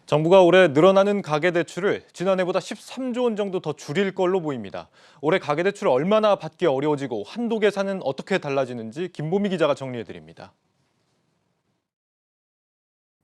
정부가 올해 늘어나는 가계대출을 지난해보다 13조 원 정도 더 줄일 걸로 보입니다. 올해 가계대출 얼마나 받기 어려워지고 한도 계산은 어떻게 달라지는지 김보미 기자가 정리해드립니다.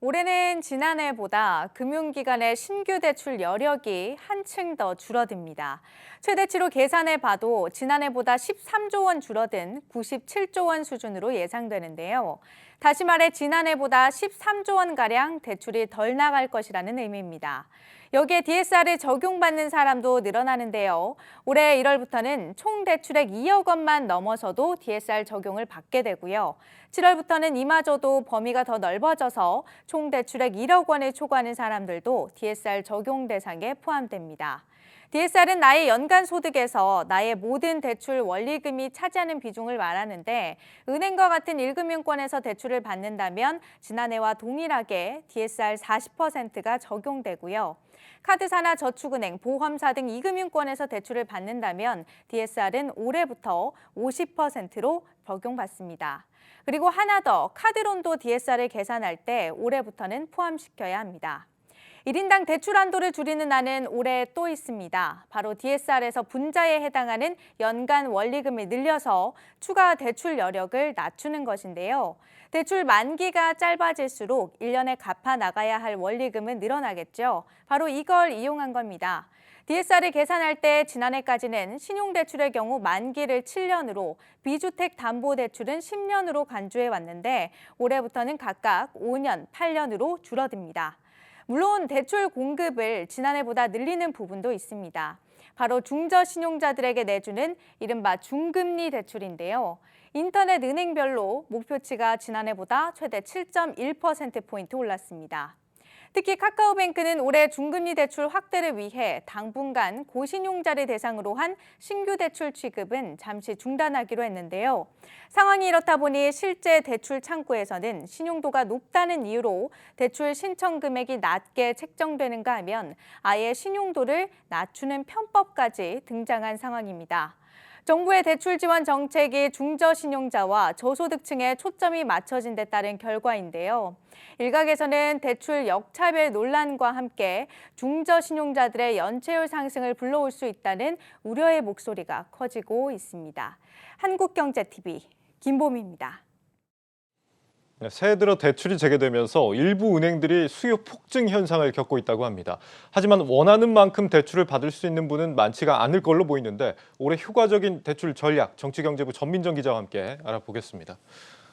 올해는 지난해보다 금융기관의 신규 대출 여력이 한층 더 줄어듭니다. 최대치로 계산해봐도 지난해보다 13조 원 줄어든 97조 원 수준으로 예상되는데요. 다시 말해 지난해보다 13조 원가량 대출이 덜 나갈 것이라는 의미입니다. 여기에 DSR을 적용받는 사람도 늘어나는데요. 올해 1월부터는 총 대출액 2억 원만 넘어서도 DSR 적용을 받게 되고요. 7월부터는 이마저도 범위가 더 넓어져서 총 대출액 1억 원을 초과하는 사람들도 DSR 적용 대상에 포함됩니다. DSR은 나의 연간 소득에서 나의 모든 대출 원리금이 차지하는 비중을 말하는데 은행과 같은 1금융권에서 대출을 받는다면 지난해와 동일하게 DSR 40%가 적용되고요. 카드사나 저축은행, 보험사 등 2금융권에서 대출을 받는다면 DSR은 올해부터 50%로 적용받습니다. 그리고 하나 더, 카드론도 DSR을 계산할 때 올해부터는 포함시켜야 합니다. 1인당 대출 한도를 줄이는 안은 올해 또 있습니다. 바로 DSR에서 분자에 해당하는 연간 원리금을 늘려서 추가 대출 여력을 낮추는 것인데요. 대출 만기가 짧아질수록 1년에 갚아 나가야 할 원리금은 늘어나겠죠. 바로 이걸 이용한 겁니다. DSR을 계산할 때 지난해까지는 신용대출의 경우 만기를 7년으로, 비주택담보대출은 10년으로 간주해 왔는데 올해부터는 각각 5년, 8년으로 줄어듭니다. 물론 대출 공급을 지난해보다 늘리는 부분도 있습니다. 바로 중저신용자들에게 내주는 이른바 중금리 대출인데요. 인터넷 은행별로 목표치가 지난해보다 최대 7.1%포인트 올랐습니다. 특히 카카오뱅크는 올해 중금리 대출 확대를 위해 당분간 고신용자를 대상으로 한 신규 대출 취급은 잠시 중단하기로 했는데요. 상황이 이렇다 보니 실제 대출 창구에서는 신용도가 높다는 이유로 대출 신청 금액이 낮게 책정되는가 하면 아예 신용도를 낮추는 편법까지 등장한 상황입니다. 정부의 대출 지원 정책이 중저신용자와 저소득층에 초점이 맞춰진 데 따른 결과인데요. 일각에서는 대출 역차별 논란과 함께 중저신용자들의 연체율 상승을 불러올 수 있다는 우려의 목소리가 커지고 있습니다. 한국경제TV 김보미입니다. 새해 들어 대출이 재개되면서 일부 은행들이 수요 폭증 현상을 겪고 있다고 합니다. 하지만 원하는 만큼 대출을 받을 수 있는 분은 많지가 않을 걸로 보이는데 올해 효과적인 대출 전략, 정치경제부 전민정 기자와 함께 알아보겠습니다.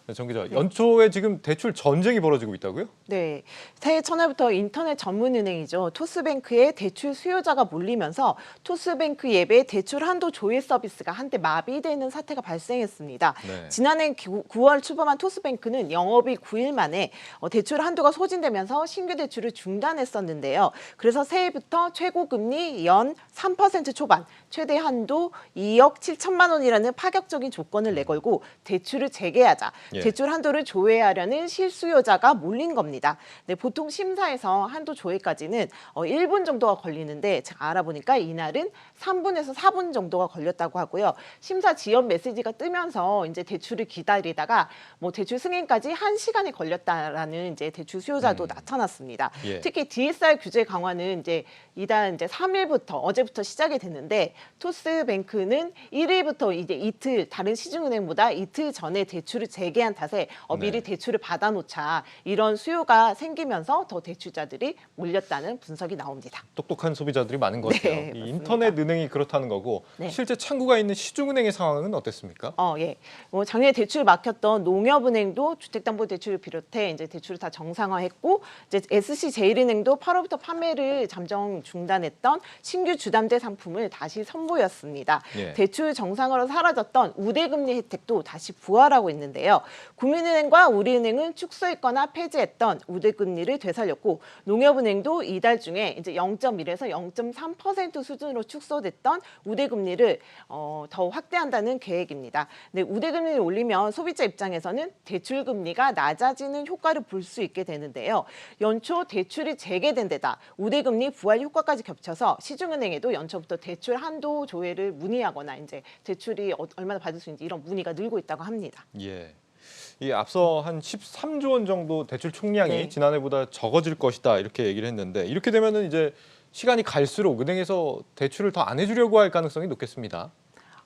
네, 정 기자, 연초에 지금 대출 전쟁이 벌어지고 있다고요? 네, 새해 첫날부터 인터넷 전문은행이죠. 토스뱅크에 대출 수요자가 몰리면서 토스뱅크 앱의 대출 한도 조회 서비스가 한때 마비되는 사태가 발생했습니다. 네. 지난해 9월 출범한 토스뱅크는 영업이 9일 만에 대출 한도가 소진되면서 신규 대출을 중단했었는데요. 그래서 새해부터 최고금리 연 3% 초반, 최대 한도 2억 7천만 원이라는 파격적인 조건을 내걸고 대출을 재개하자. 예. 대출 한도를 조회하려는 실수요자가 몰린 겁니다. 네, 보통 심사에서 한도 조회까지는 1분 정도가 걸리는데 제가 알아보니까 이날은 3분에서 4분 정도가 걸렸다고 하고요. 심사 지연 메시지가 뜨면서 이제 대출을 기다리다가 뭐 대출 승인까지 1시간이 걸렸다라는 이제 대출 수요자도 나타났습니다. 예. 특히 DSR 규제 강화는 이제 이달 이제 3일부터 어제부터 시작이 됐는데 토스뱅크는 1일부터 이제 이틀 다른 시중은행보다 이틀 전에 대출을 재개한 탓에 미리 대출을 받아놓자 이런 수요가 생기면서 더 대출자들이 몰렸다는 분석이 나옵니다. 똑똑한 소비자들이 많은 것 같아요. 네, 이 인터넷 은행이 그렇다는 거고 네. 실제 창구가 있는 시중은행의 상황은 어땠습니까? 예. 뭐 작년에 대출 막혔던 농협은행도 주택담보대출을 비롯해 이제 대출을 다 정상화했고 이제 SC제일은행도 8월부터 판매를 잠정 중단했던 신규 주담대 상품을 다시 선보였습니다. 예. 대출 정상화로 사라졌던 우대금리 혜택도 다시 부활하고 있는데요. 국민은행과 우리은행은 축소했거나 폐지했던 우대금리를 되살렸고 농협은행도 이달 중에 이제 0.1에서 0.3% 수준으로 축소됐던 우대금리를 더 확대한다는 계획입니다. 네, 우대금리를 올리면 소비자 입장에서는 대출금리가 낮아지는 효과를 볼 수 있게 되는데요. 연초 대출이 재개된 데다 우대금리 부활 효과까지 겹쳐서 시중은행에도 연초부터 대출 한도 조회를 문의하거나 이제 대출이 얼마나 받을 수 있는지 이런 문의가 늘고 있다고 합니다. 예. 이 앞서 한 13조 원 정도 대출 총량이 네. 지난해보다 적어질 것이다 이렇게 얘기를 했는데 이렇게 되면은 이제 시간이 갈수록 은행에서 대출을 더 안 해주려고 할 가능성이 높겠습니다.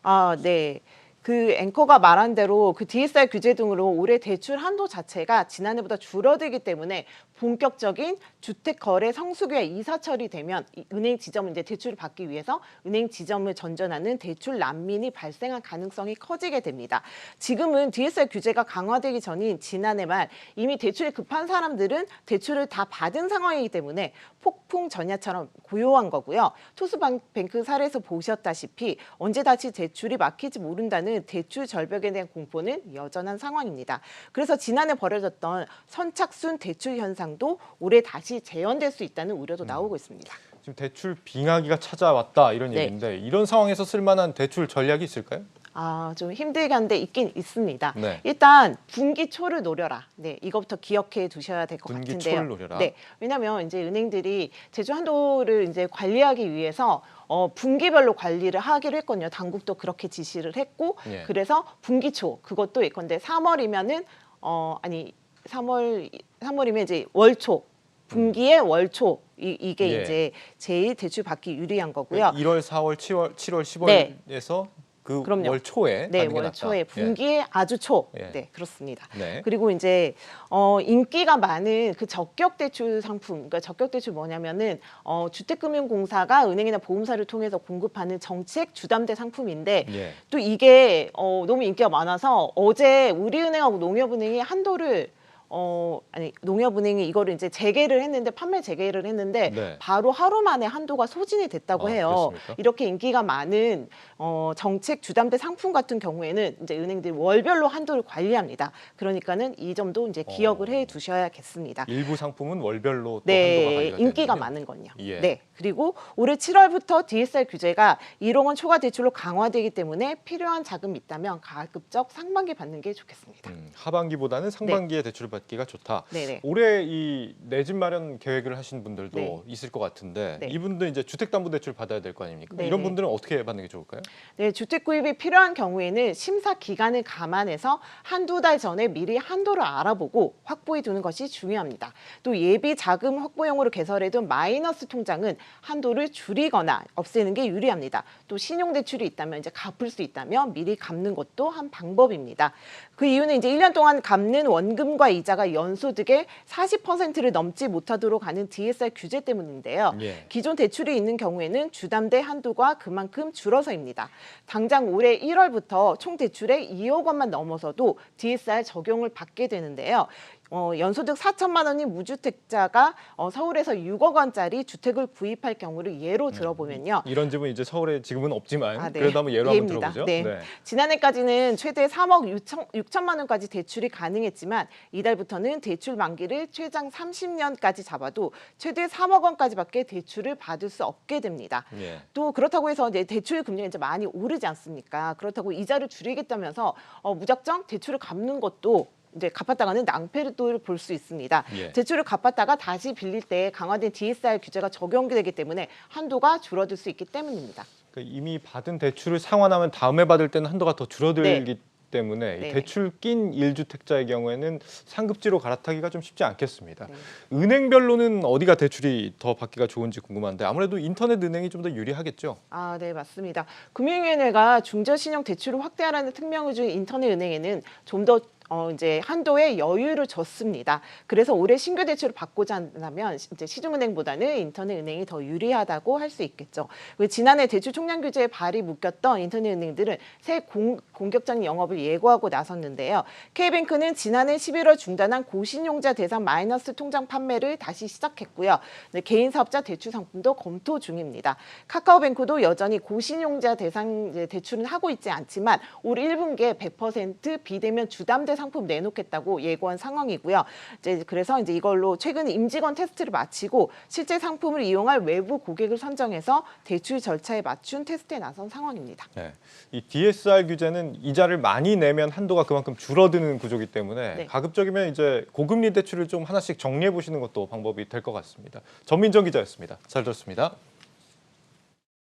아, 네. 그 앵커가 말한 대로 그 DSR 규제 등으로 올해 대출 한도 자체가 지난해보다 줄어들기 때문에 본격적인 주택 거래 성수기와 이사 처리되면 은행 지점은 이제 대출을 받기 위해서 은행 지점을 전전하는 대출 난민이 발생할 가능성이 커지게 됩니다. 지금은 DSR 규제가 강화되기 전인 지난해 말 이미 대출이 급한 사람들은 대출을 다 받은 상황이기 때문에 폭풍 전야처럼 고요한 거고요. 토스뱅크 사례에서 보셨다시피 언제 다시 대출이 막힐지 모른다는 대출 절벽에 대한 공포는 여전한 상황입니다. 그래서 지난해 벌어졌던 선착순 대출 현상도 올해 다시 재현될 수 있다는 우려도 나오고 있습니다. 지금 대출 빙하기가 찾아왔다 이런 네. 얘기인데 이런 상황에서 쓸만한 대출 전략이 있을까요? 아, 좀 힘들게 한데 있긴 있습니다. 네. 일단 분기 초를 노려라. 네, 이것부터 기억해 두셔야 될 것 분기 같은데요. 초를 노려라. 네, 왜냐하면 이제 은행들이 제조 한도를 이제 관리하기 위해서 분기별로 관리를 하기로 했거든요. 당국도 그렇게 지시를 했고, 예. 그래서 분기 초 그것도 예컨대 3월이면은 3월이면 이제 월초. 분기의 월초 이게 예. 이제 제일 대출 받기 유리한 거고요. 1월, 4월, 7월, 10월에서 네. 그 그럼요. 월 초에 네, 받는 게 월 낫다. 초에 분기의 아주 초. 예. 네, 그렇습니다. 네. 그리고 이제 인기가 많은 그 적격 대출 상품, 그러니까 적격 대출 뭐냐면은 주택금융공사가 은행이나 보험사를 통해서 공급하는 정책 주담대 상품인데 예. 또 이게 너무 인기가 많아서 어제 우리은행하고 농협은행이 한도를 농협은행이 이거를 이제 재개를 했는데 판매 재개를 했는데 네. 바로 하루 만에 한도가 소진이 됐다고 아, 해요. 그렇습니까? 이렇게 인기가 많은 정책 주담대 상품 같은 경우에는 이제 은행들이 월별로 한도를 관리합니다. 그러니까는 이 점도 이제 기억을 해 두셔야겠습니다. 일부 상품은 월별로 또 한도가 네, 관리가 인기가 되는군요. 많은 건요. 예. 네, 그리고 올해 7월부터 DSR 규제가 1억 원 초과 대출로 강화되기 때문에 필요한 자금이 있다면 가급적 상반기 받는 게 좋겠습니다. 하반기보다는 상반기에 대출을 받기가 좋다. 네네. 올해 이 내 집 마련 계획을 하신 분들도 네. 있을 것 같은데 네. 이분들 이제 주택담보대출 받아야 될 거 아닙니까? 네, 이런 네. 분들은 어떻게 받는 게 좋을까요? 네, 주택 구입이 필요한 경우에는 심사 기간을 감안해서 한두 달 전에 미리 한도를 알아보고 확보해 두는 것이 중요합니다. 또 예비 자금 확보용으로 개설해둔 마이너스 통장은 한도를 줄이거나 없애는 게 유리합니다. 또 신용 대출이 있다면 이제 갚을 수 있다면 미리 갚는 것도 한 방법입니다. 그 이유는 이제 1년 동안 갚는 원금과 이자가 연소득의 40%를 넘지 못하도록 하는 DSR 규제 때문인데요. 예. 기존 대출이 있는 경우에는 주담대 한도가 그만큼 줄어서입니다. 당장 올해 1월부터 총 대출의 2억 원만 넘어서도 DSR 적용을 받게 되는데요. 연소득 4천만 원인 무주택자가 서울에서 6억 원짜리 주택을 구입할 경우를 예로 들어보면요. 이런 집은 이제 서울에 지금은 없지만 아, 네. 그래도 한번 예로 이해입니다. 한번 들어보죠. 네. 지난해까지는 최대 3억 6천만 원까지 대출이 가능했지만 이달부터는 대출 만기를 최장 30년까지 잡아도 최대 3억 원까지밖에 대출을 받을 수 없게 됩니다. 예. 또 그렇다고 해서 이제 대출 금리가 이제 많이 오르지 않습니까? 그렇다고 이자를 줄이겠다면서 무작정 대출을 갚는 것도 이제 갚았다가는 낭패를 또 볼 수 있습니다. 예. 대출을 갚았다가 다시 빌릴 때 강화된 DSR 규제가 적용되기 때문에 한도가 줄어들 수 있기 때문입니다. 그러니까 이미 받은 대출을 상환하면 다음에 받을 때는 한도가 더 줄어들기 때문에 이 네네. 대출 낀 1주택자의 경우에는 상급지로 갈아타기가 좀 쉽지 않겠습니다. 네. 은행별로는 어디가 대출이 더 받기가 좋은지 궁금한데 아무래도 인터넷 은행이 좀 더 유리하겠죠. 아, 네, 맞습니다. 금융위원회가 중저신용 대출을 확대하라는 특명을 준 인터넷 은행에는 좀 더 이제 한도에 여유를 줬습니다. 그래서 올해 신규 대출을 받고자 한다면 이제 시중은행보다는 인터넷 은행이 더 유리하다고 할 수 있겠죠. 지난해 대출 총량 규제에 발이 묶였던 인터넷 은행들은 새 공격적인 영업을 예고하고 나섰는데요. K뱅크는 지난해 11월 중단한 고신용자 대상 마이너스 통장 판매를 다시 시작했고요. 네, 개인 사업자 대출 상품도 검토 중입니다. 카카오뱅크도 여전히 고신용자 대상 대출은 하고 있지 않지만 올 1분기에 100% 비대면 주담대 상품 내놓겠다고 예고한 상황이고요. 그래서 이제 이걸로 최근 임직원 테스트를 마치고 실제 상품을 이용할 외부 고객을 선정해서 대출 절차에 맞춘 테스트에 나선 상황입니다. 네. 이 DSR 규제는 이자를 많이 내면 한도가 그만큼 줄어드는 구조이기 때문에 네. 가급적이면 이제 고금리 대출을 좀 하나씩 정리해 보시는 것도 방법이 될 것 같습니다. 전민정 기자였습니다. 잘 들었습니다.